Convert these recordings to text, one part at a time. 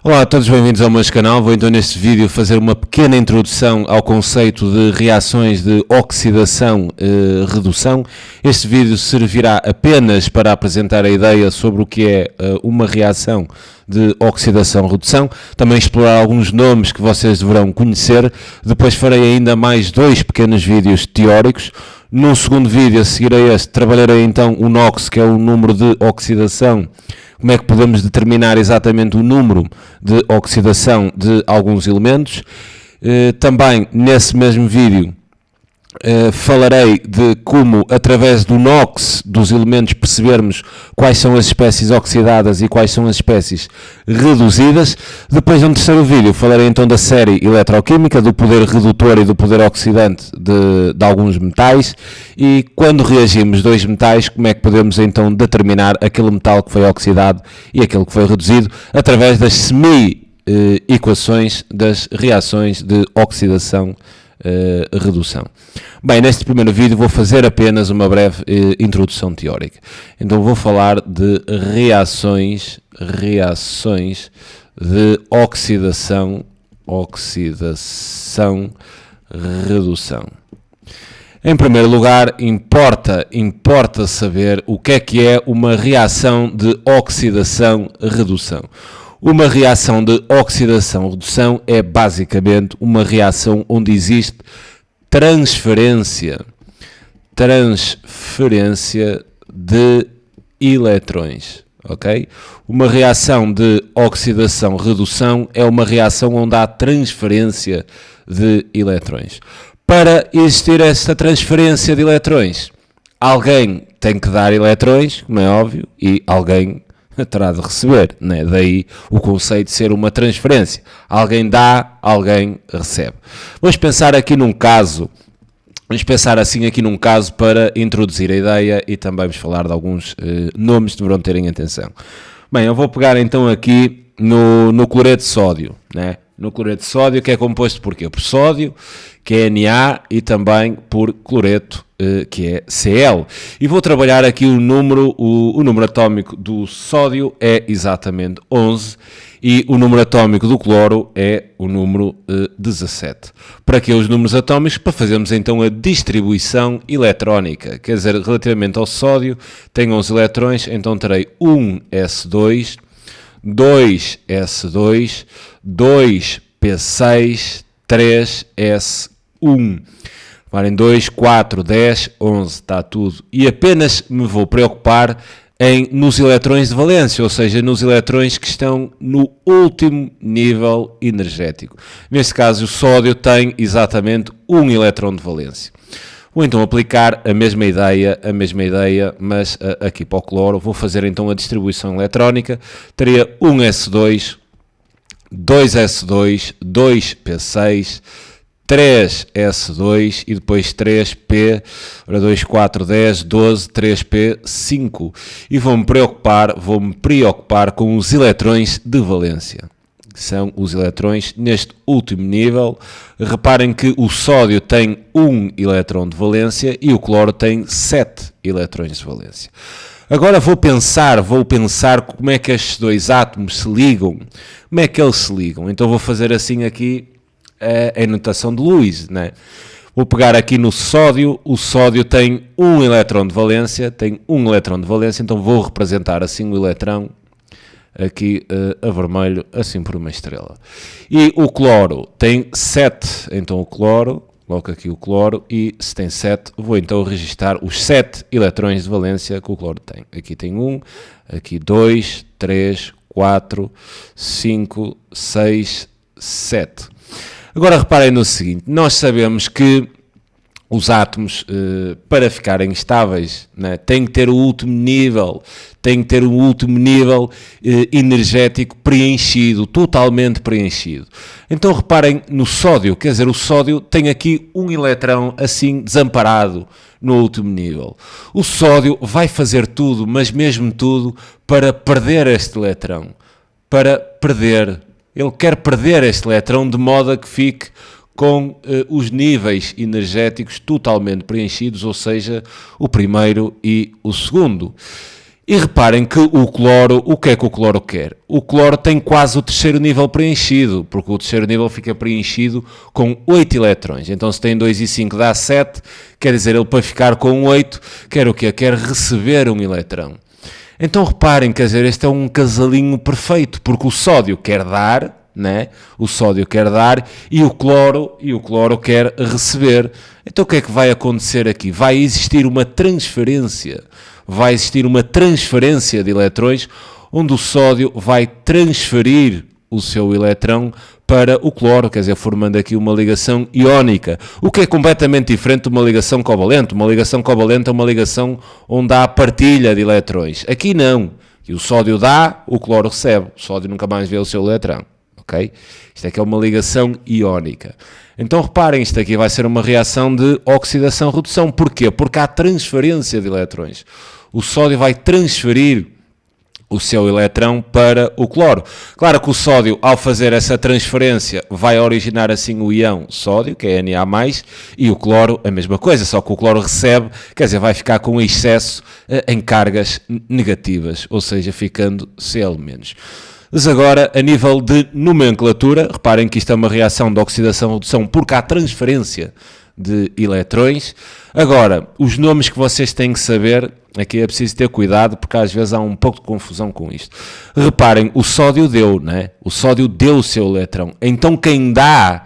Olá a todos, bem-vindos ao meu canal. Vou então neste vídeo fazer uma pequena introdução ao conceito de reações de oxidação-redução. Este vídeo servirá apenas para apresentar a ideia sobre o que é uma reação de oxidação-redução, também explorar alguns nomes que vocês deverão conhecer. Depois farei ainda mais dois pequenos vídeos teóricos. Num segundo vídeo, a seguir a este, trabalharei então o NOx, que é o número de oxidação. Como é que podemos determinar exatamente o número de oxidação de alguns elementos. Também nesse mesmo vídeo falarei de como, através do NOx dos elementos, percebermos quais são as espécies oxidadas e quais são as espécies reduzidas. Depois, no terceiro vídeo, falarei então da série eletroquímica, do poder redutor e do poder oxidante de alguns metais, e quando reagimos dois metais, como é que podemos então determinar aquele metal que foi oxidado e aquele que foi reduzido, através das semi-equações das reações de oxidação redução. Bem, neste primeiro vídeo vou fazer apenas uma breve introdução teórica. Então vou falar de reações de oxidação-redução. Em primeiro lugar, importa saber o que é uma reação de oxidação-redução. Uma reação de oxidação-redução é basicamente uma reação onde existe transferência de eletrões, ok? Uma reação de oxidação-redução é uma reação onde há transferência de eletrões. Para existir esta transferência de eletrões, alguém tem que dar eletrões, como é óbvio, e alguém terá de receber, né? Daí o conceito de ser uma transferência. Alguém dá, alguém recebe. Vamos pensar assim aqui num caso para introduzir a ideia e também vamos falar de alguns nomes que deverão terem atenção. Bem, eu vou pegar então aqui no cloreto de sódio, né? No cloreto de sódio, que é composto por quê? Por sódio, que é Na, e também por cloreto, que é Cl. E vou trabalhar aqui o número atómico do sódio é exatamente 11 e o número atómico do cloro é o número 17. Para que os números atómicos? Para fazermos então a distribuição eletrónica. Quer dizer, relativamente ao sódio, tem 11 eletrões, então terei 1s2, 2s2, 2p6, 3s1. Varem 2, 4, 10, 11, está tudo. E apenas me vou preocupar nos eletrões de valência, ou seja, nos eletrões que estão no último nível energético. Neste caso, o sódio tem exatamente um elétron de valência. Vou então aplicar a mesma ideia, mas aqui para o cloro. Vou fazer então a distribuição eletrónica. Teria 1s2, 2s2, 2p6, 3s2 e depois 3p, 2, 4, 10, 12, 3p, 5. E vou-me preocupar com os eletrões de valência. São os eletrões neste último nível. Reparem que o sódio tem 1 elétron de valência e o cloro tem 7 eletrões de valência. Agora vou pensar como é que estes dois átomos se ligam. Como é que eles se ligam? Então vou fazer assim aqui a notação de Lewis, né? Vou pegar aqui no sódio. O sódio tem 1 elétron de valência, então vou representar assim o eletrão aqui a vermelho, assim por uma estrela. E o cloro tem 7, então o cloro, coloco aqui o cloro, e se tem 7, vou então registar os 7 eletrões de valência que o cloro tem. Aqui tem 1, aqui 2, 3, 4, 5, 6, 7. Agora reparem no seguinte, nós sabemos que os átomos, para ficarem estáveis, né, têm que ter o último nível energético preenchido, totalmente preenchido. Então reparem no sódio, quer dizer, o sódio tem aqui um eletrão assim desamparado no último nível. O sódio vai fazer tudo, mas mesmo tudo, para perder este eletrão. Ele quer perder este eletrão de modo a que fique com os níveis energéticos totalmente preenchidos, ou seja, o primeiro e o segundo. E reparem que o cloro, o que é que o cloro quer? O cloro tem quase o terceiro nível preenchido, porque o terceiro nível fica preenchido com 8 eletrões. Então se tem 2 e 5 dá 7, quer dizer, ele para ficar com 8, quer o quê? Quer receber um eletrão. Então reparem, quer dizer, este é um casalinho perfeito, porque o sódio quer dar, né? O sódio quer dar e o cloro quer receber. Então o que é que vai acontecer aqui? Vai existir uma transferência de eletrões, onde o sódio vai transferir o seu eletrão para o cloro, quer dizer, formando aqui uma ligação iónica, o que é completamente diferente de uma ligação covalente. Uma ligação covalente é uma ligação onde há partilha de eletrões. Aqui não. E o sódio dá, o cloro recebe. O sódio nunca mais vê o seu eletrão. Okay? Isto aqui é uma ligação iónica. Então reparem, isto aqui vai ser uma reação de oxidação-redução. Porquê? Porque há transferência de eletrões. O sódio vai transferir o seu eletrão para o cloro. Claro que o sódio, ao fazer essa transferência, vai originar assim o íon sódio, que é Na+, e o cloro a mesma coisa, só que o cloro recebe, quer dizer, vai ficar com excesso em cargas negativas, ou seja, ficando Cl-. Mas agora, a nível de nomenclatura, reparem que isto é uma reação de oxidação-redução porque há transferência de eletrões. Agora, os nomes que vocês têm que saber, aqui é preciso ter cuidado porque às vezes há um pouco de confusão com isto. Reparem, o sódio deu, né? O sódio deu o seu eletrão. Então quem dá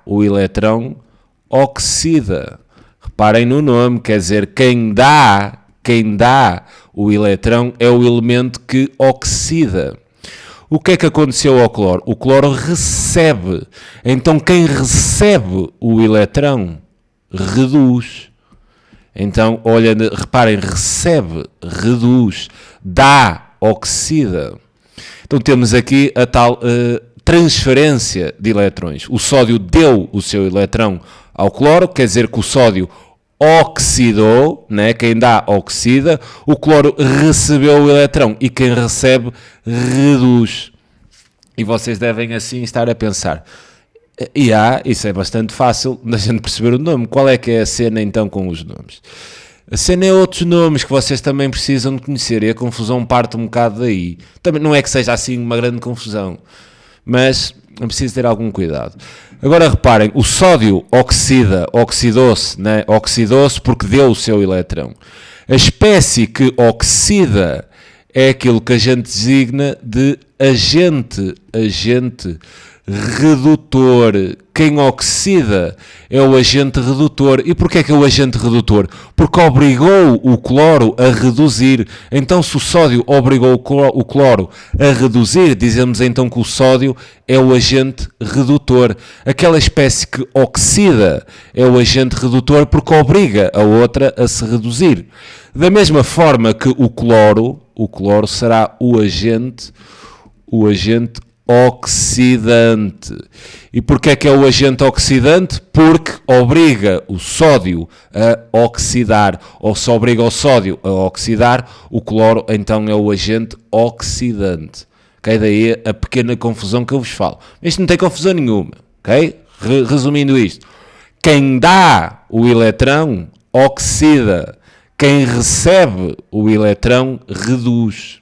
o eletrão oxida. Reparem no nome, quer dizer, quem dá o eletrão é o elemento que oxida. O que é que aconteceu ao cloro? O cloro recebe. Então, quem recebe o eletrão reduz. Então, olha, reparem, recebe, reduz, dá, oxida. Então, temos aqui a tal transferência de eletrões. O sódio deu o seu eletrão ao cloro, quer dizer que o sódio oxidou, né? Quem dá oxida, o cloro recebeu o eletrão e quem recebe reduz. E vocês devem assim estar a pensar, isso é bastante fácil da gente perceber o nome. Qual é que é a cena então com os nomes? A cena é outros nomes que vocês também precisam de conhecer e a confusão parte um bocado daí. Também não é que seja assim uma grande confusão, mas é preciso ter algum cuidado. Agora reparem, o sódio oxidou-se, né? Oxidou-se porque deu o seu eletrão. A espécie que oxida é aquilo que a gente designa de agente redutor. Quem oxida é o agente redutor. E porquê é que é o agente redutor? Porque obrigou o cloro a reduzir. Então, se o sódio obrigou o cloro a reduzir, dizemos então que o sódio é o agente redutor. Aquela espécie que oxida é o agente redutor porque obriga a outra a se reduzir. Da mesma forma que o cloro será o agente oxidante. E porquê é que é o agente oxidante? Porque obriga o sódio a oxidar, ou se obriga o sódio a oxidar, o cloro então é o agente oxidante. Ok? Daí a pequena confusão que eu vos falo. Isto não tem confusão nenhuma. Ok? Resumindo isto, quem dá o eletrão oxida, quem recebe o eletrão reduz.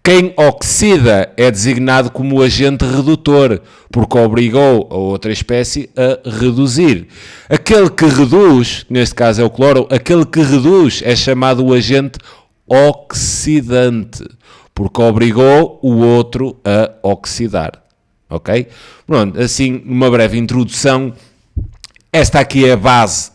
Quem oxida é designado como agente redutor, porque obrigou a outra espécie a reduzir. Aquele que reduz, neste caso é o cloro, aquele que reduz é chamado o agente oxidante, porque obrigou o outro a oxidar. Ok? Pronto, assim, uma breve introdução. Esta aqui é a base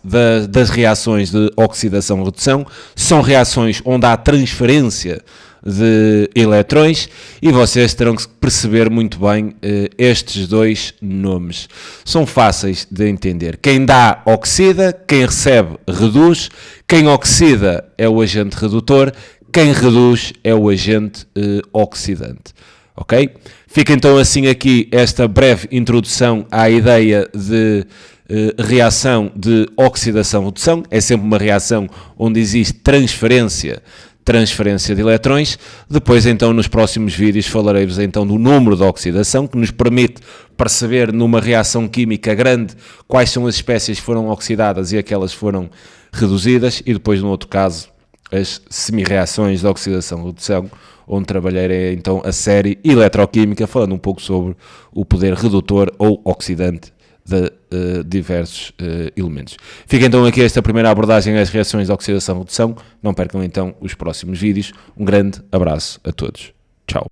das reações de oxidação-redução. São reações onde há transferência de eletrões e vocês terão que perceber muito bem estes dois nomes. São fáceis de entender. Quem dá oxida, quem recebe reduz, quem oxida é o agente redutor, quem reduz é o agente oxidante. Ok? Fica então assim aqui esta breve introdução à ideia de reação de oxidação-redução. É sempre uma reação onde existe transferência de eletrões. Depois então nos próximos vídeos falarei-vos então do número de oxidação, que nos permite perceber numa reação química grande quais são as espécies que foram oxidadas e aquelas que foram reduzidas, e depois no outro caso as semi-reações de oxidação-redução, onde trabalhei então a série eletroquímica, falando um pouco sobre o poder redutor ou oxidante de diversos elementos. Fica então aqui esta primeira abordagem às reações de oxidação-redução. Não percam então os próximos vídeos. Um grande abraço a todos.